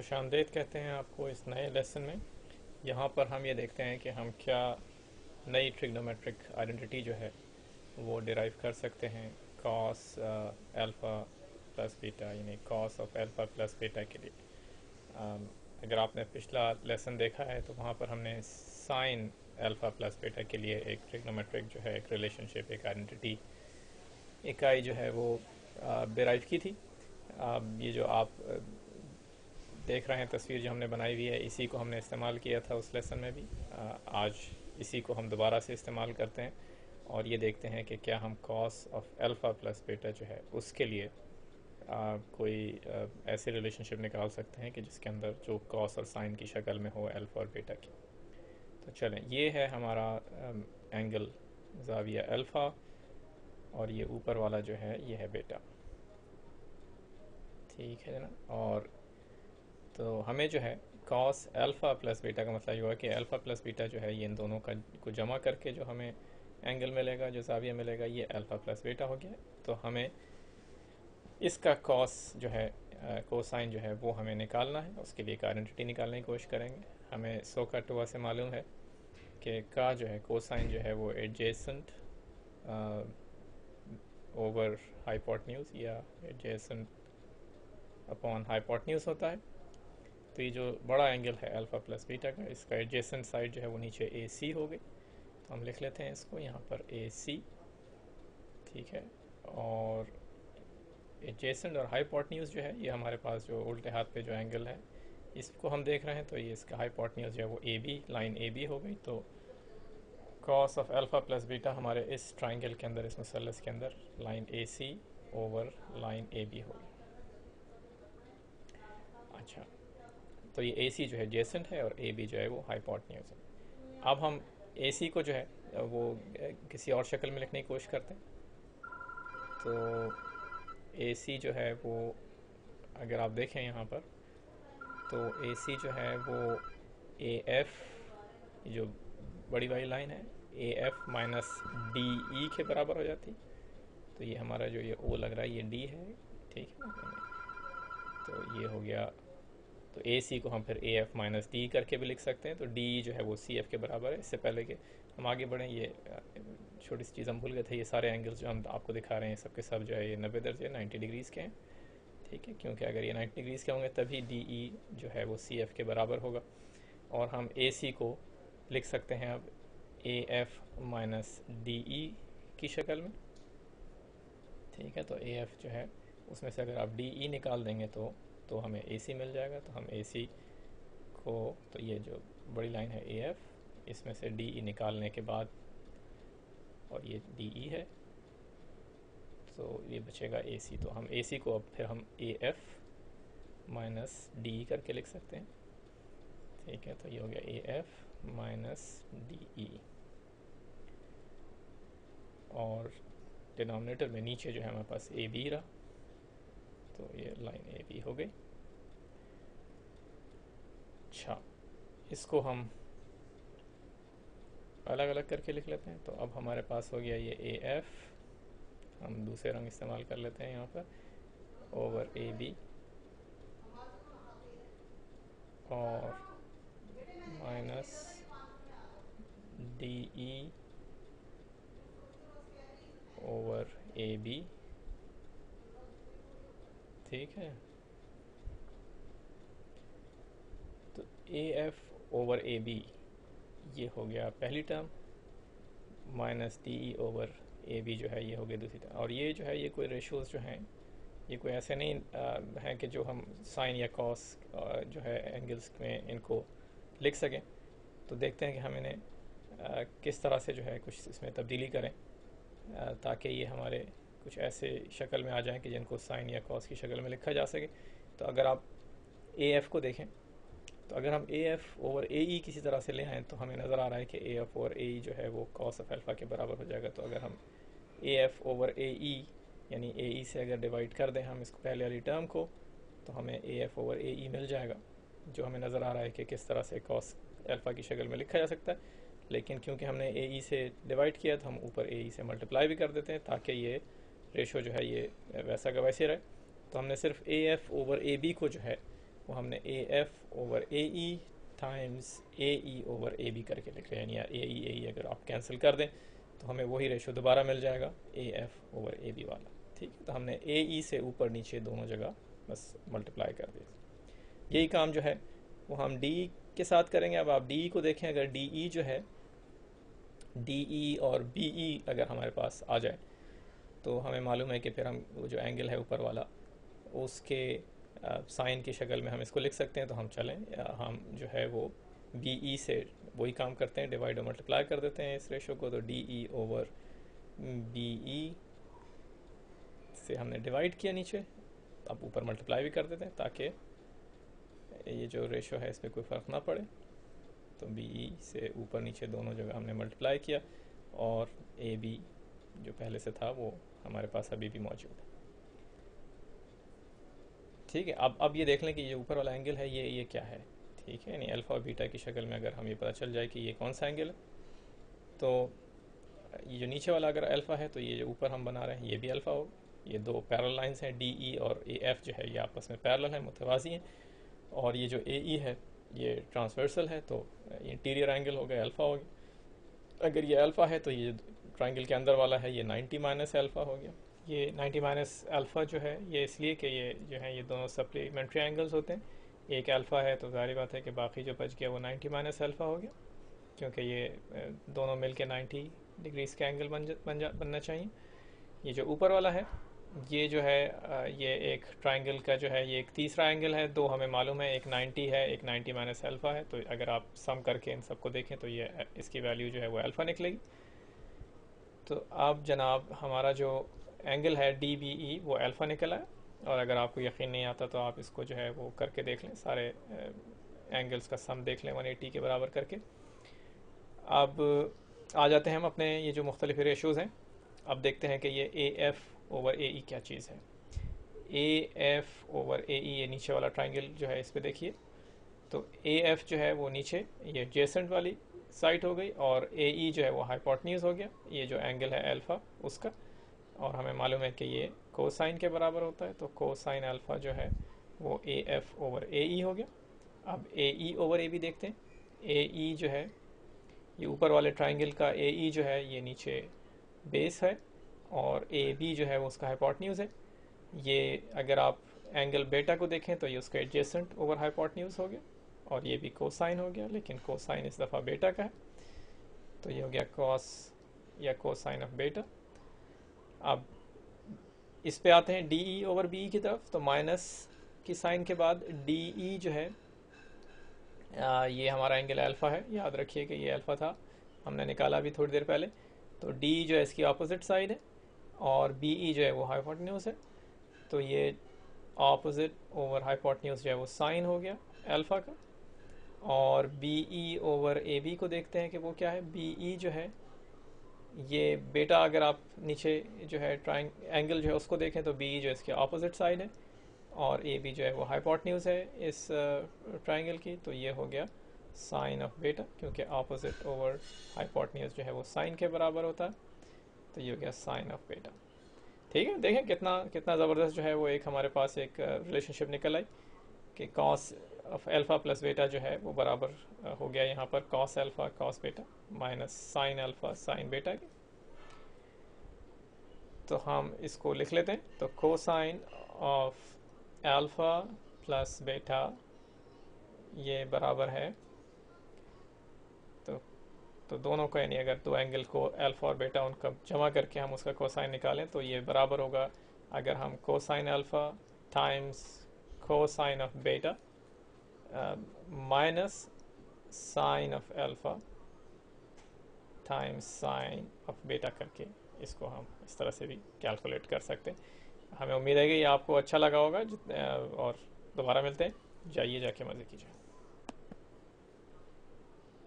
खुशामदीद कहते हैं आपको इस नए लेसन में। यहाँ पर हम ये देखते हैं कि हम क्या नई ट्रिग्नोमेट्रिक आइडेंटिटी जो है वो डिराइव कर सकते हैं कॉस अल्फ़ा प्लस बीटा, यानी cos of alpha plus beta के लिए। अगर आपने पिछला लेसन देखा है तो वहाँ पर हमने साइन अल्फ़ा प्लस बीटा के लिए एक ट्रिग्नोमेट्रिक जो है एक रिलेशनशिप, एक आइडेंटिटी, इकाई जो है वो डिराइव की थी। ये जो आप देख रहे हैं तस्वीर जो हमने बनाई हुई है, इसी को हमने इस्तेमाल किया था उस लेसन में भी। आज इसी को हम दोबारा से इस्तेमाल करते हैं और ये देखते हैं कि क्या हम cos of alpha plus beta जो है उसके लिए कोई ऐसे रिलेशनशिप निकाल सकते हैं कि जिसके अंदर जो कॉस और साइन की शक्ल में हो अल्फ़ा और बीटा की। तो चलें, ये है हमारा एंगल ज़ाविया अल्फ़ा और ये ऊपर वाला जो है ये है बीटा। ठीक है ना। और तो हमें जो है कॉस अल्फ़ा प्लस बीटा का मतलब ये हुआ कि अल्फ़ा प्लस बीटा जो है ये इन दोनों का को जमा करके जो हमें एंगल मिलेगा, जो ज़ाविया मिलेगा, ये अल्फ़ा प्लस बीटा हो गया। तो हमें इसका कॉस जो है कोसाइन जो है वो हमें निकालना है। उसके लिए एक आइडेंटिटी निकालने की कोशिश करेंगे। हमें सोकाटोवा से मालूम है कि का जो है कोसाइन जो है वो एडजेसेंट ओवर हाइपोटेन्यूज या एडजेसेंट अपॉन हाइपोटेन्यूज होता है। तो ये जो बड़ा एंगल है अल्फ़ा प्लस बीटा का, इसका एडजेसेंट साइड जो है वो नीचे ए सी हो गई। तो हम लिख लेते हैं इसको यहाँ पर ए सी। ठीक है। और एडजेसेंट और हाइपोटेन्यूज जो है ये हमारे पास जो उल्टे हाथ पे जो एंगल है इसको हम देख रहे हैं, तो ये इसका हाइपोटेन्यूज जो है वो A B, line A B हो गई। तो cos of alpha plus beta हमारे इस ट्राइंगल के अंदर, इस मुसल्लस के अंदर line A C over line A B होगी। अच्छा, तो ये ए सी जो है एडजेसेंट है और ए बी जो है वो हाइपोटेन्यूज है। अब हम ए सी को जो है वो किसी और शक्ल में लिखने की कोशिश करते हैं। तो ए सी जो है वो अगर आप देखें यहाँ पर, तो ए सी जो है वो ए एफ, जो बड़ी वाली लाइन है, ए एफ माइनस डी ई के बराबर हो जाती। तो ये हमारा जो ये ओ लग रहा है ये डी है। ठीक है। तो ये हो गया। तो ए सी को हम फिर ए एफ माइनस डी करके भी लिख सकते हैं। तो डी जो है वो सी एफ के बराबर है। इससे पहले कि हम आगे बढ़ें, ये छोटी सी चीज़ हम भूल गए थे, ये सारे एंगल्स जो हम आपको दिखा रहे हैं सबके सब जो है ये 90 दर्जे 90 डिग्रीज़ के हैं। ठीक है, क्योंकि अगर ये 90 डिग्रीज़ के होंगे तभी डी ई जो है वो सी एफ के बराबर होगा। और हम ए सी को लिख सकते हैं अब ए एफ माइनस डी ई की शक्ल में। ठीक है। तो ए एफ जो है उसमें से अगर आप डी ई निकाल देंगे तो हमें ए सी मिल जाएगा। तो हम ए सी को, तो ये जो बड़ी लाइन है ए एफ, इसमें से डी ई निकालने के बाद, और ये डी ई है, तो ये बचेगा ए सी। तो हम ए सी को अब फिर हम ए एफ माइनस डी ई करके लिख सकते हैं। ठीक है। तो ये हो गया ए एफ माइनस डी ई, और डिनोमिनेटर में नीचे जो है हमारे पास ए बी रहा, तो ये लाइन ए बी हो गई। अच्छा, इसको हम अलग अलग करके लिख लेते हैं। तो अब हमारे पास हो गया ये ए एफ, हम दूसरे रंग इस्तेमाल कर लेते हैं यहाँ पर, ओवर ए बी, और minus D E over A B. ठीक है। तो A F over A B ये हो गया पहली term, minus D E over A B जो है ये हो गया दूसरी टर्म। और ये जो है ये कोई रेशोज़ जो हैं ये कोई ऐसे नहीं हैं कि जो हम साइन या कॉस जो है एंगल्स में इनको लिख सकें। तो देखते हैं कि हम इन्हें किस तरह से जो है कुछ इसमें तब्दीली करें ताकि ये हमारे कुछ ऐसे शक्ल में आ जाएं कि जिनको साइन या कॉस की शक्ल में लिखा जा सके। तो अगर आप ए एफ को देखें, तो अगर हम ए एफ ओवर ए ई किसी तरह से ले आएँ तो हमें नज़र आ रहा है कि ए एफ ओवर ए ई जो है वो कॉस ऑफ अल्फ़ा के बराबर हो जाएगा। तो अगर हम ए एफ ओवर ए ई यानी ए ई से अगर डिवाइड कर दें हम इसको पहले वाली टर्म को, तो हमें ए एफ ओवर ए ई मिल जाएगा, जो हमें नज़र आ रहा है कि किस तरह से कॉस अल्फ़ा की शक्ल में लिखा जा सकता है। लेकिन क्योंकि हमने ए ई से डिवाइड किया तो हम ऊपर ए ई से मल्टीप्लाई भी कर देते हैं ताकि ये रेशो जो है ये वैसा का वैसे रहे। तो हमने सिर्फ A F over A B को जो है वो हमने A F over A E times A E over A B करके लिख रहे हैं, यानी ए ई अगर आप कैंसिल कर दें तो हमें वही रेशो दोबारा मिल जाएगा A F over A B वाला। ठीक है, तो हमने ए ई से ऊपर नीचे दोनों जगह बस मल्टीप्लाई कर दिया। यही काम जो है वो हम डी के साथ करेंगे। अब आप डी को देखें, अगर डी ई जो है, डी ई और बी ई अगर हमारे पास आ जाए तो हमें मालूम है कि फिर हम वो जो एंगल है ऊपर वाला उसके साइन की शक्ल में हम इसको लिख सकते हैं। तो हम चलें, हम जो है वो बी ई से वही काम करते हैं, डिवाइड और मल्टीप्लाई कर देते हैं इस रेशो को। तो D E over B E से हमने डिवाइड किया नीचे, अब ऊपर मल्टीप्लाई भी कर देते हैं ताकि ये जो रेशो है इसमें कोई फ़र्क ना पड़े। तो बी ई से ऊपर नीचे दोनों जगह हमने मल्टीप्लाई किया और ए बी जो पहले से था वो हमारे पास अभी भी मौजूद है। ठीक है, अब ये देख लें कि ये ऊपर वाला एंगल है ये क्या है। ठीक है, यानी अल्फ़ा और बीटा की शक्ल में अगर हम ये पता चल जाए कि ये कौन सा एंगल है, तो ये जो नीचे वाला अगर अल्फ़ा है तो ये जो ऊपर हम बना रहे हैं ये भी अल्फ़ा होगा। ये दो पैरेलल लाइंस हैं, डी ई और ए एफ जो है ये आपस में पैरेलल हैं, मुतवाज़ी हैं। और ये जो ए ई है ये ट्रांसवर्सल है, तो इंटीरियर एंगल हो गया, अल्फ़ा हो गया। अगर ये अल्फ़ा है तो ये ट्राइंगल के अंदर वाला है ये 90 माइनस अल्फ़ा हो गया। ये 90 माइनस अल्फ़ा जो है ये इसलिए कि ये जो है ये दोनों सप्लीमेंट्री एंगल्स होते हैं। एक अल्फ़ा है तो ज़ाहिर बात है कि बाकी जो बच गया वो 90 माइनस अल्फ़ा हो गया, क्योंकि ये दोनों मिल के 90 डिग्रीज का एंगल बनना चाहिए। ये जो ऊपर वाला है ये जो है ये एक ट्राइंगल का जो है ये एक तीसरा एंगल है। दो हमें मालूम है, एक 90 है, एक 90 माइनस अल्फ़ा है। तो अगर आप सम करके इन सबको देखें तो ये इसकी वैल्यू जो है वो अल्फ़ा निकलेगी। तो अब जनाब हमारा जो एंगल है डी बी ई वो अल्फ़ा निकला है। और अगर आपको यकीन नहीं आता तो आप इसको जो है वो करके देख लें, सारे एंगल्स का सम देख लें 180 के बराबर करके। अब आ जाते हैं हम अपने ये जो मुख्तलिफ रेशोज़ हैं। अब देखते हैं कि ये ए एफ़ ओवर ए ई क्या चीज़ है। ए एफ़ ओवर ए ई, ये नीचे वाला ट्राइंगल जो है इस पर देखिए, तो ए एफ़ जो है वो नीचे ये जेसेंट वाली साइड हो गई और ए ई जो है वो हाइपोटेन्यूज हो गया, ये जो एंगल है अल्फ़ा उसका। और हमें मालूम है कि ये कोसाइन के बराबर होता है, तो कोसाइन अल्फ़ा जो है वो ए एफ़ ओवर ए ई हो गया। अब ए ई ओवर ए बी देखते हैं। ए ई जो है ये ऊपर वाले ट्राइंगल का ए ई जो है ये नीचे बेस है और ए बी जो है वो उसका हाइपोटेन्यूज है। ये अगर आप एंगल बेटा को देखें तो ये उसका एडजेसेंट ओवर हाइपोटेन्यूज हो गया और ये भी कोसाइन हो गया, लेकिन कोसाइन इस दफ़ा बेटा का है, तो ये हो गया कॉस या कोसाइन ऑफ बेटा। अब इस पे आते हैं डी ई ओवर बी की तरफ। तो माइनस की साइन के बाद डी ई जो है ये हमारा एंगल अल्फ़ा है, याद रखिए कि ये अल्फ़ा था, हमने निकाला अभी थोड़ी देर पहले। तो डी जो है इसकी अपोजिट साइड है और बी ई जो है वो हाइपोटेन्यूज है, तो ये अपोजिट ओवर हाइपोटेन्यूज जो है वो साइन हो गया अल्फ़ा का। और B E over A B को देखते हैं कि वो क्या है। बी ई जो है ये बेटा, अगर आप नीचे जो है एंगल जो है उसको देखें तो बी ई जो है इसके अपोजिट साइड है और ए बी जो है वो हाइपोटेन्यूज है इस ट्राइंगल की, तो ये हो गया साइन ऑफ बेटा, क्योंकि अपोजिट ओवर हाइपोटेन्यूज जो है वो साइन के बराबर होता है, तो ये हो गया साइन ऑफ बेटा। ठीक है, देखें कितना कितना ज़बरदस्त जो है वो एक हमारे पास एक रिलेशनशिप निकल आई कि कॉस ऑफ अल्फ़ा प्लस बेटा जो है वो बराबर हो गया यहाँ पर कॉस अल्फ़ा कॉस बेटा माइनस साइन अल्फ़ा साइन बेटा की। तो हम इसको लिख लेते हैं। तो कोसाइन ऑफ अल्फ़ा प्लस बेटा ये बराबर है, तो दोनों को, यानी अगर दो एंगल को अल्फ़ा और बेटा उनका जमा करके हम उसका कोसाइन निकालें तो ये बराबर होगा, अगर हम cosine alpha times cosine of beta minus sine of alpha times sine of beta करके इसको हम इस तरह से भी कैलकुलेट कर सकते हैं। हमें उम्मीद है कि ये आपको अच्छा लगा होगा और दोबारा मिलते हैं, जाइए जाके मज़े कीजिए।